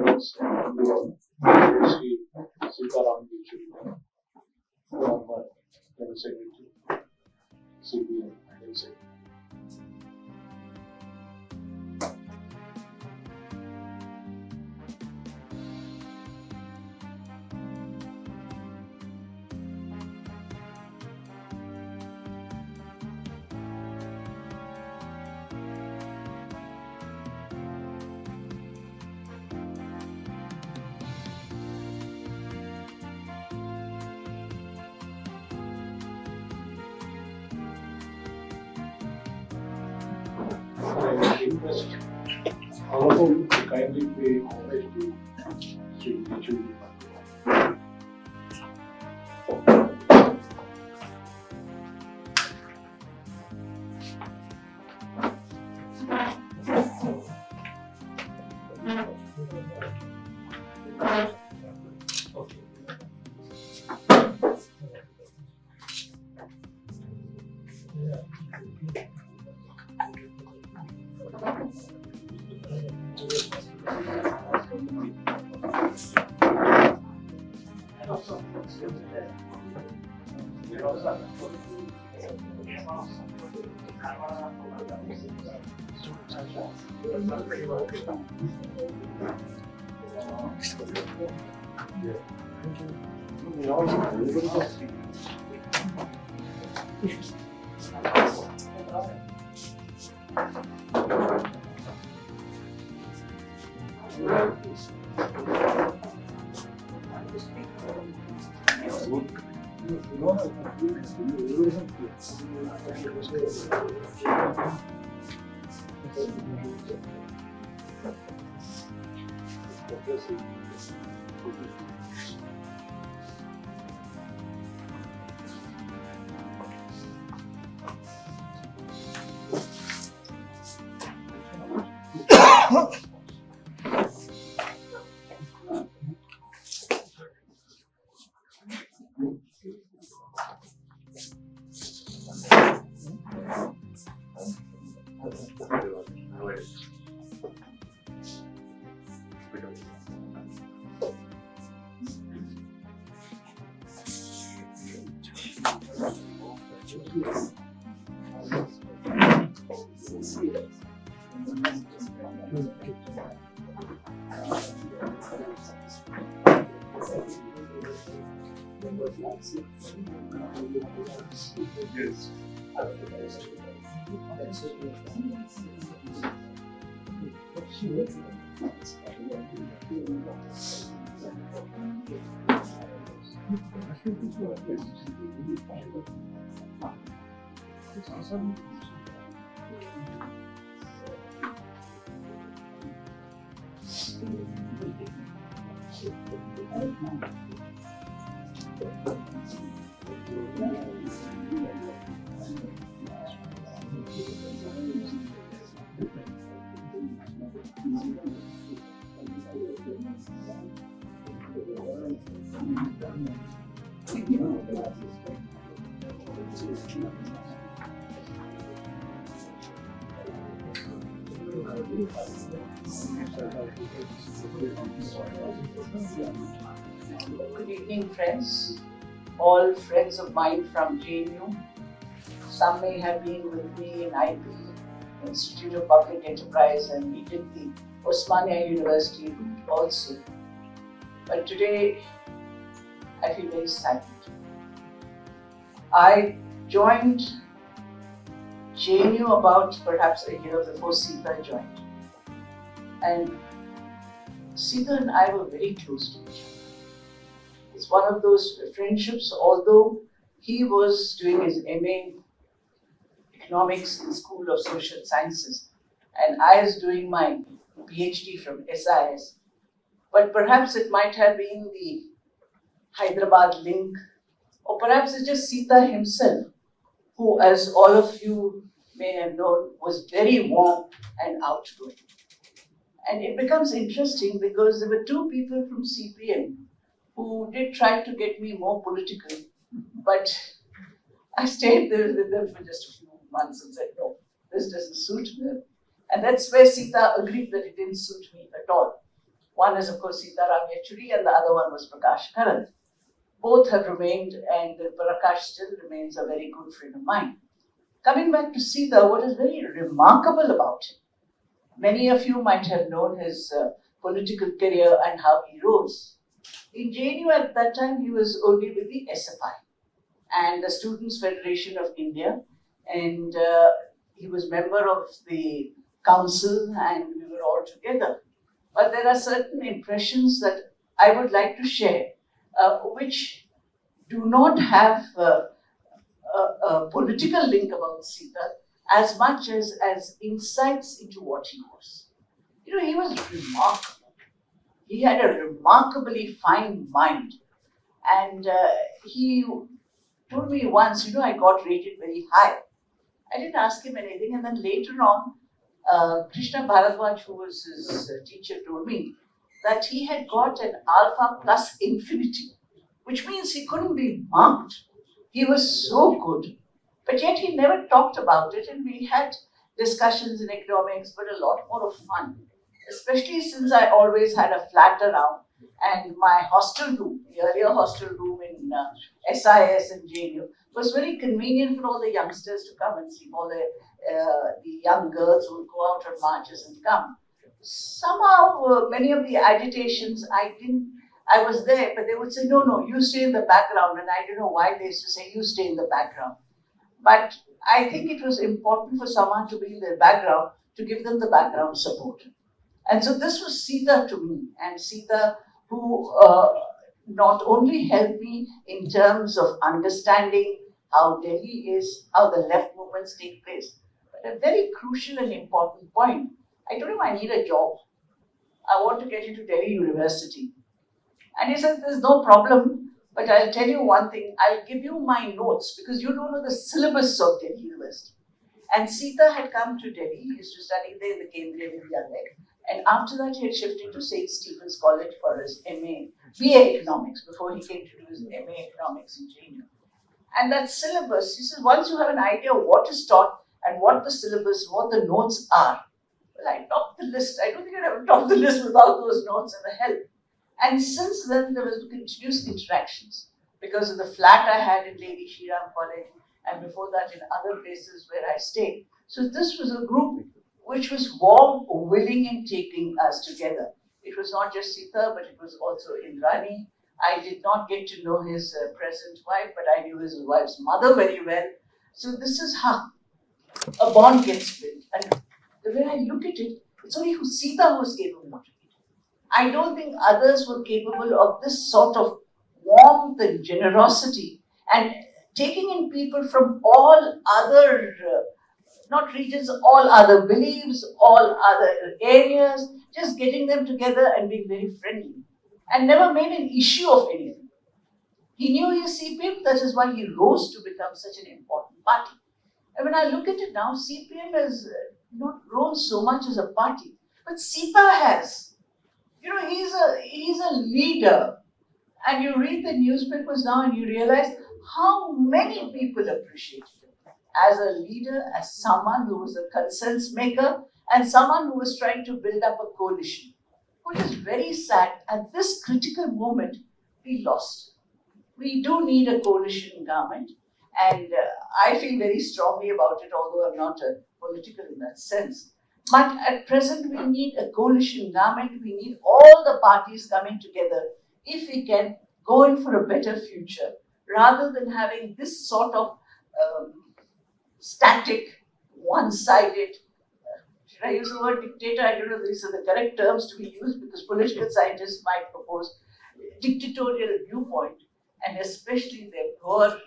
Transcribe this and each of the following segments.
friends, Sri Sitaram Yechury, former General Secretary, CPM, and etc. I request all of you to kindly pay homage to Jnu Alumni-Hyd. Good evening, friends. All friends of mine from Jnu. Some may have been with me in IP, Institute of Public Enterprise, and we did the Osmania University also. But today, I feel very saddened. I joined Jnu about perhaps a year before Sita joined. And Sita and I were very close to each other. It's one of those friendships, although he was doing his MA Economics in School of Social Sciences, and I was doing my PhD from SIS. But perhaps it might have been the Hyderabad link, or perhaps it's just Sita himself, who, as all of you may have known, was very warm and outgoing. And it becomes interesting because there were two people from CPM who did try to get me more political, but I stayed there with them for just a few months and said, no, this doesn't suit me. And that's where Sita agreed that it didn't suit me at all. One is, of course, Sitaram Yechury, and the other one was Prakash Karan. Both have remained, and Prakash still remains a very good friend of mine. Coming back to Sita, what is very remarkable about him, many of you might have known his political career and how he rose. In JNU at that time, he was only with the SFI and the Students' Federation of India, and he was member of the council, and we were all together. But there are certain impressions that I would like to share, which do not have a political link about Sita as much as insights into what he was. You know, he was remarkable. He had a remarkably fine mind. And he told me once, you know, I got rated very high. I didn't ask him anything. And then later on, Krishna Bharadwaj, who was his teacher, told me that he had got an alpha plus infinity, which means he couldn't be marked. He was so good. But yet he never talked about it, and we had discussions in economics, but a lot more of fun. Especially since I always had a flat around, and my hostel room, the earlier hostel room in SIS and JNU, was very convenient for all the youngsters to come and see. All the young girls would go out on marches and come. Somehow, many of the agitations, I was there, but they would say, no, no, you stay in the background. And I don't know why they used to say, you stay in the background. But I think it was important for someone to be in the background to give them the background support. And so this was Sita to me, and Sita who not only helped me in terms of understanding how Delhi is, how the left movements take place, but a very crucial and important point. I told him I need a job. I want to get into Delhi University. And he said, there's no problem, but I'll tell you one thing, I'll give you my notes because you don't know the syllabus of Delhi University. And Sita had come to Delhi, he used to study there in the Kendriya Vidyalaya. And after that, he had shifted to St. Stephen's College for his BA Economics, before he came to do his MA Economics in JNU. And that syllabus, he says, once you have an idea of what is taught and what the syllabus, what the notes are, well, I topped the list. I don't think I'd ever topped the list without those notes and the help. And since then, there was continuous interactions because of the flat I had in Lady Shriram College, and before that in other places where I stayed. So this was a group which was warm, willing, and taking us together. It was not just Sita, but it was also Indrani. I did not get to know his present wife, but I knew his wife's mother very well. So this is how a bond gets built. And the way I look at it, it's only who Sita was capable of it. I don't think others were capable of this sort of warmth and generosity and taking in people from all other, not regions, all other beliefs, all other areas, just getting them together and being very friendly and never made an issue of anything. He knew his CPM, that is why he rose to become such an important party. And when I look at it now, CPM has not grown so much as a party, but Sita has. You know, he's a leader. And you read the newspapers now and you realize how many people appreciate him as a leader, as someone who was a consensus maker, and someone who was trying to build up a coalition. What is very sad, at this critical moment, we lost. We do need a coalition government, and I feel very strongly about it, although I'm not political in that sense. But at present, we need a coalition government. We need all the parties coming together if we can go in for a better future, rather than having this sort of static, one-sided, should I use the word dictator? I don't know if these are the correct terms to be used because political scientists might propose dictatorial viewpoint, and especially their poor,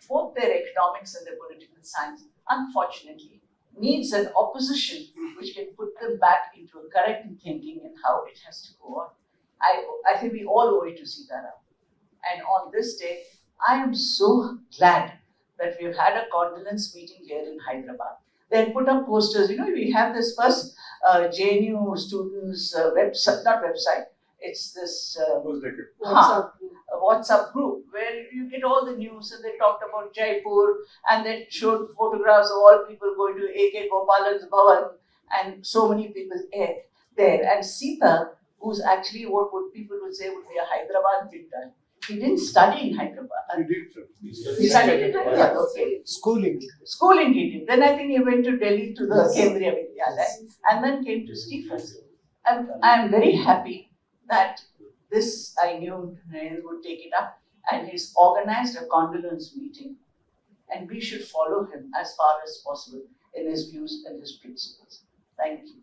both their economics and their political science, unfortunately, needs an opposition which can put them back into a correct thinking and how it has to go on. I think we all owe it to Sitaram. And on this day, I am so glad that we've had a condolence meeting here in Hyderabad. They had put up posters. You know, we have this first JNU students website, not website, it's this WhatsApp group where you get all the news, and they talked about Jaipur and they showed photographs of all people going to A.K. Gopalan's Bhavan and so many people there. And Sita who's actually what people would say would be a Hyderabad big guy. He didn't study in Hyderabad. He did, sir. He studied in Hyderabad, okay. Schooling. Schooling he did. Then I think he went to Delhi to the Kendriya Vidyalaya and then came to Stephens. And I am very happy that this I knew Narendra would take it up, and he's organized a condolence meeting. And we should follow him as far as possible in his views and his principles. Thank you.